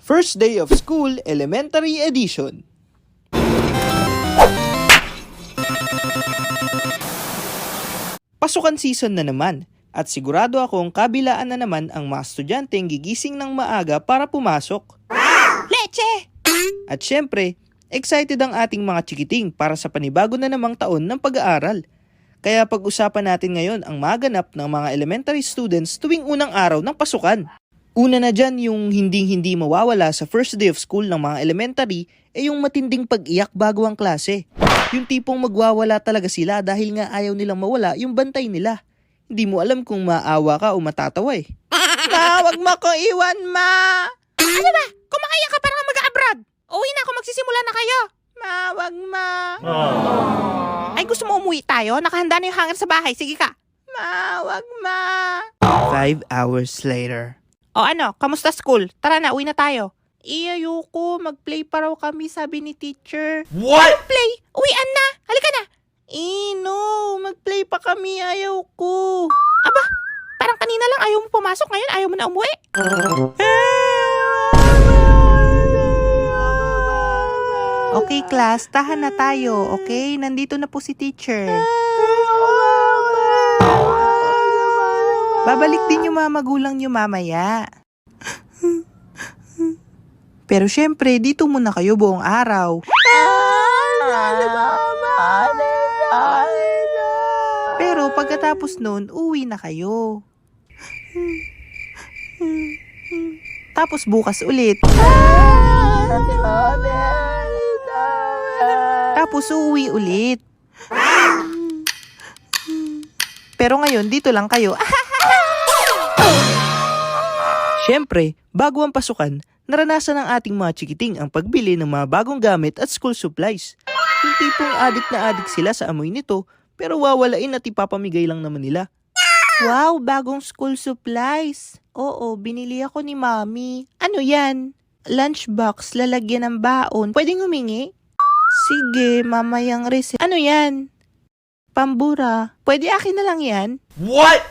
First Day of School Elementary Edition. Pasukan season na naman at sigurado akong kabilaan na naman ang mga estudyanteng gigising ng maaga para pumasok. Leche! At syempre, excited ang ating mga chikiting para sa panibago na namang taon ng pag-aaral. Kaya pag-usapan natin ngayon ang maganap ng mga elementary students tuwing unang araw ng pasukan. Una na dyan yung hindi mawawala sa first day of school ng mga elementary ay yung matinding pag-iyak bago ang klase. Yung tipong magwawala talaga sila dahil nga ayaw nilang mawala yung bantay nila. Hindi mo alam kung maawa ka o matatawa eh. Ma, wag mo ko iwan, ma! Ano ba? Kumakaya ka parang mag-abroad! Uwi na ako, magsisimula na kayo! Ma, wag ma! Ay, gusto mo umuwi tayo? Nakahanda na yung hanger sa bahay, sige ka! Ma, wag ma! 5 hours later. O ano, kamusta school? Tara na, uwi na tayo. Ayoko, mag-play pa raw kami, sabi ni teacher. What? Play? Uwian na! Halika na! No, mag-play pa kami, ayaw ko. Aba, parang kanina lang ayaw mo pumasok, ngayon ayaw mo na umuwi. Okay, class, tahan na tayo, okay? Nandito na po si teacher. Babalik din yung mga magulang nyo mamaya. Pero syempre, dito muna kayo buong araw. Pero pagkatapos nun, uwi na kayo. Tapos bukas ulit. Tapos uuwi ulit. Pero ngayon, dito lang kayo. Syempre, bago ang pasukan, naranasan ng ating mga chikiting ang pagbili ng mga bagong gamit at school supplies. Yung tipong adik na adik sila sa amoy nito, pero wawalain at ipapamigay lang naman nila. Wow, bagong school supplies. Oo, binili ako ni Mami. Ano yan? Lunchbox, lalagyan ng baon. Pwedeng humingi? Sige, mamayang receipt. Ano yan? Pambura. Pwede akin na lang yan? What?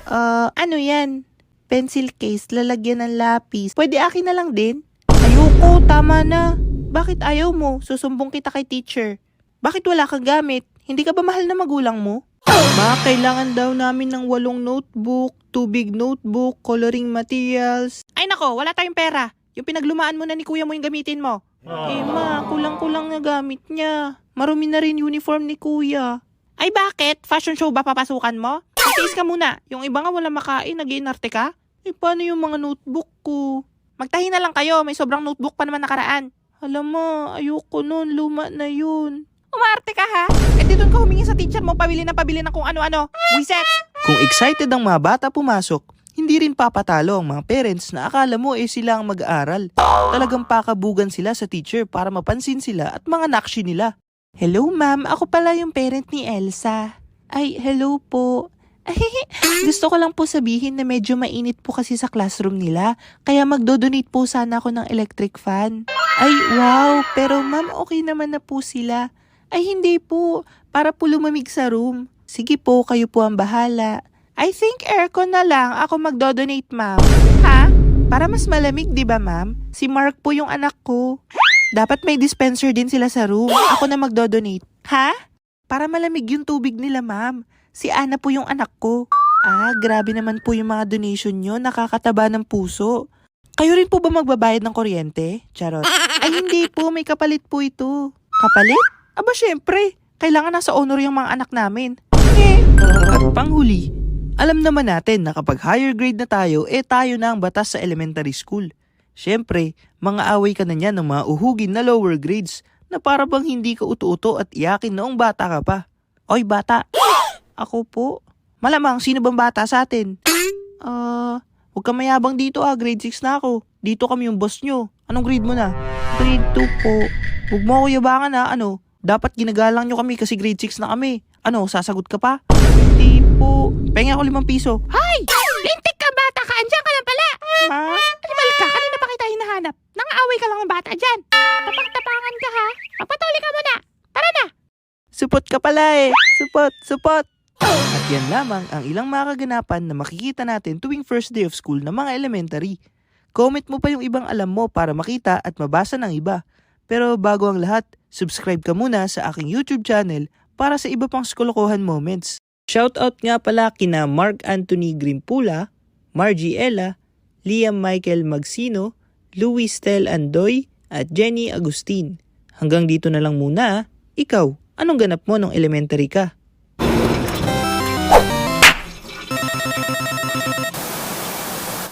Ano yan? Pencil case, lalagyan ng lapis. Pwede akin na lang din? Ayoko, tama na. Bakit ayaw mo? Susumbong kita kay teacher. Bakit wala kang gamit? Hindi ka ba mahal na magulang mo? Ma, kailangan daw namin ng 8 notebook, 2 big notebook, coloring materials. Ay nako, wala tayong pera. Yung pinaglumaan mo na ni kuya mo yung gamitin mo. Ma, kulang-kulang na gamit niya. Marumi na rin uniform ni kuya. Ay bakit? Fashion show ba papasukan mo? Tiis ka muna. Yung iba nga wala makain, nag-iinarte ka? Paano yung mga notebook ko? Magtahi na lang kayo, may sobrang notebook pa naman nakaraan. Alam mo, ayoko nun, luma na yun. Umarte ka ha? Di doon ka humingi sa teacher mo, pabili ng kung ano-ano. Wiset! Kung excited ang mga bata pumasok, hindi rin papatalo ang mga parents na akala mo sila ang mag-aaral. Talagang pakabugan sila sa teacher para mapansin sila at mga nakshi nila. Hello ma'am, ako pala yung parent ni Elsa. Ay, hello po. Gusto ko lang po sabihin na medyo mainit po kasi sa classroom nila, kaya magdodonate po sana ako ng electric fan. Ay, wow, pero ma'am, okay naman na po sila. Ay, hindi po, para po lumamig sa room. Sige po, kayo po ang bahala. I think aircon na lang, ako magdodonate ma'am. Ha? Para mas malamig, di ba ma'am? Si Mark po yung anak ko. Dapat may dispenser din sila sa room, ako na magdodonate. Ha? Para malamig yung tubig nila ma'am. Si Ana po yung anak ko. Ah, grabe naman po yung mga donation nyo. Nakakataba ng puso. Kayo rin po ba magbabayad ng kuryente? Charot. Ay, hindi po. May kapalit po ito. Kapalit? Aba, syempre. Kailangan nasa honor yung mga anak namin. At panghuli, alam naman natin na kapag higher grade na tayo, tayo na ang batas sa elementary school. Syempre, mga away ka na niyan ng mga uhugin na lower grades na para bang hindi ka uto-uto at iyakin noong bata ka pa. Oy, bata. Ako po. Malamang, sino bang bata sa atin? Huwag ka mayabang dito grade 6 na ako. Dito kami yung boss nyo. Anong grade mo na? Grade 2 po. Huwag mo ako yabangan dapat ginagalang nyo kami kasi grade 6 na kami. Ano, sasagot ka pa? Hindi po. Pengen ako 5 piso. Hay! Lintik ka bata ka! Andiyan ka lang pala! Ma? Animal ka! Kanina pa kita hinahanap. Nangaaway ka lang ng bata dyan. Tapang-tapangan ka ha. Magpatuli ka muna. Tara na! Supot ka pala Supot! At yan lamang ang ilang mga kaganapan na makikita natin tuwing first day of school ng mga elementary. Comment mo pa yung ibang alam mo para makita at mabasa ng iba. Pero bago ang lahat, subscribe ka muna sa aking YouTube channel para sa iba pang skolokohan moments. Shoutout nga pala kina Mark Anthony Grimpula, Margie Ella, Liam Michael Magsino, Louis Tel Andoy, at Jenny Agustin. Hanggang dito na lang muna. Ikaw, anong ganap mo nung elementary ka?